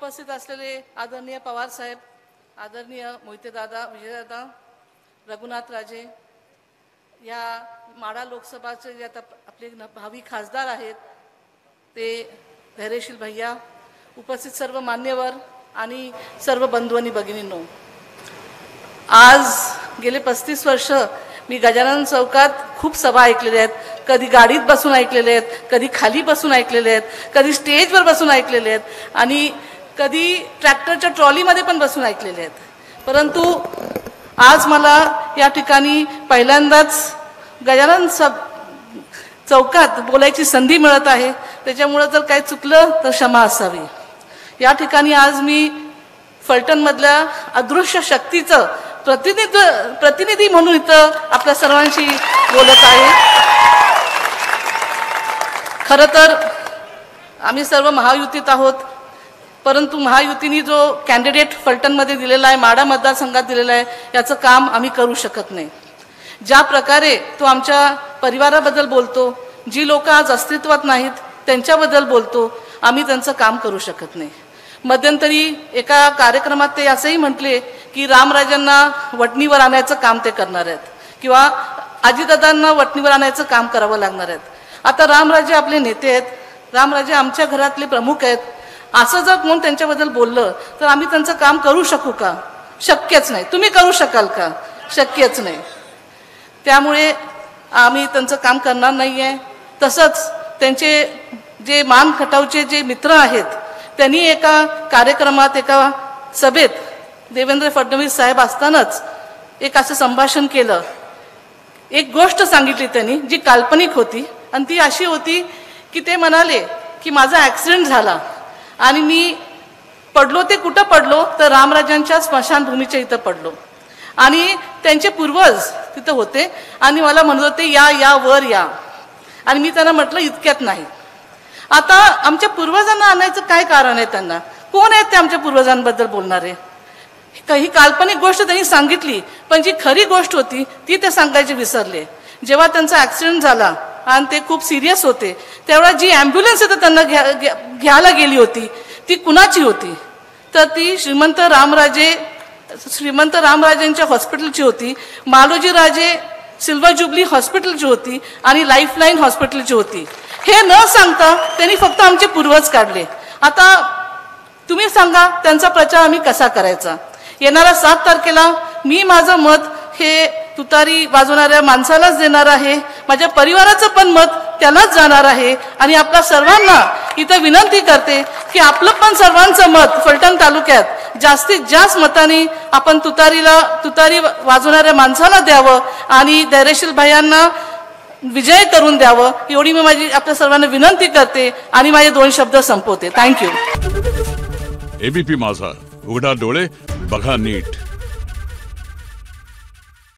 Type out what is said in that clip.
उपस्थित असलेले आदरणीय पवार साहेब, आदरणीय मोहिते दादा, विजयदादा, रघुनाथ राजे, या माढा लोकसभाचे जे आता आपले भावी खासदार आहेत ते धैर्यशील भैया, उपस्थित सर्व मान्यवर आणि सर्व बंधू आणि भगिनींनो, आज गेले 35 वर्ष मी गजानन चौकात खूप सभा ऐकलेल्या आहेत. कधी गाडीत बसून ऐकलेले आहेत, कधी खाली बसून ऐकलेले आहेत, कधी स्टेजवर बसून ऐकलेले आहेत आणि कधी ट्रॅक्टरच्या ट्रॉलीमध्ये पण बसून ऐकलेले आहेत. परंतु आज मला या ठिकाणी पहिल्यांदाच गजानन चौकात बोलायची संधी मिळत आहे. त्याच्यामुळे जर काही चुकलं तर क्षमा असावी. या ठिकाणी आज मी फलटणमधल्या अदृश्य शक्तीचं प्रतिनिधी म्हणून इथं आपल्या सर्वांशी बोलत आहे. खरं तर आम्ही सर्व महायुतीत आहोत, परंतु महायुतीने जो कॅन्डिडेट फलटणमध्ये दिलेला आहे, माढा मतदारसंघात दिलेला आहे, याचं काम आम्ही करू शकत नाही. ज्या प्रकारे तो आमच्या परिवाराबद्दल बोलतो, जी लोक आज अस्तित्वात नाहीत त्यांच्याबद्दल बोलतो, आम्ही त्यांचं काम करू शकत नाही. मध्यंतरी एका कार्यक्रमात ते असंही म्हटले की रामराजांना वटणीवर आणायचं काम ते करणार आहेत किंवा अजितदादांना वटणीवर आणायचं काम करावं लागणार आहेत. आता रामराजे आपले नेते आहेत, रामराजे आमच्या घरातले प्रमुख आहेत. असं जर कोण त्यांच्याबद्दल बोललं तर आम्ही त्यांचं काम करू शकू का? शक्यच नाही. तुम्ही करू शकाल का? शक्यच नाही. त्यामुळे आम्ही त्यांचं काम करणार नाही आहे. तसंच त्यांचे जे मान खटावचे जे मित्र आहेत त्यांनी एका कार्यक्रमात, एका सभेत देवेंद्र फडणवीस साहेब असतानाच एक असं संभाषण केलं. एक गोष्ट सांगितली त्यांनी जी काल्पनिक होती आणि ती अशी होती की ते म्हणाले की माझा ॲक्सिडेंट झाला आणि मी पडलो. ते कुठं पडलो तर रामराजांच्या स्मशानभूमीच्या इथं पडलो आणि त्यांचे पूर्वज तिथं होते आणि मला म्हणत होते या वर या. आणि मी त्यांना म्हटलं इतक्यात नाही. आता आमच्या पूर्वजांना आणायचं काय कारण आहे? त्यांना कोण आहेत ते आमच्या पूर्वजांबद्दल बोलणारे? काही काल्पनिक गोष्ट त्यांनी सांगितली, पण जी खरी गोष्ट होती ती ते सांगायचे विसरले. जेव्हा त्यांचा ॲक्सिडेंट झाला आणि ते खूप सिरियस होते तेव्हा जी ॲम्ब्युलन्स इथं त्यांना घ्यायला गेली होती ती कुणाची होती? तर ती श्रीमंत रामराजेंच्या हॉस्पिटलची होती, मालोजी राजे सिल्वर जुबली हॉस्पिटलची होती आणि लाईफलाईन हॉस्पिटलची होती. हे न सांगता त्यांनी फक्त आमचे पूर्वज काढले. आता तुम्ही सांगा त्यांचा प्रचार आम्ही कसा करायचा? येणाऱ्या 7 तारखेला मी माझं मत हे तुतारी वाजवणाऱ्या माणसालाच देणार आहे. माझ्या परिवाराचं पण मत त्यालाच जाणार आहे आणि आपल्या सर्वांना इथं विनंती करते की आपलं पण सर्वांचं मत फलटण तालुक्यात जास्तीत जास्त मतांनी आपण तुतारी वाजवणाऱ्या माणसाला द्यावं आणि धैर्यशील भैयांना विजय करून द्यावं, एवढी मी माझी आपल्या सर्वांना विनंती करते आणि माझे 2 शब्द संपवते. थँक्यू. एबीपी माझा, उघडा डोळे बघा नीट.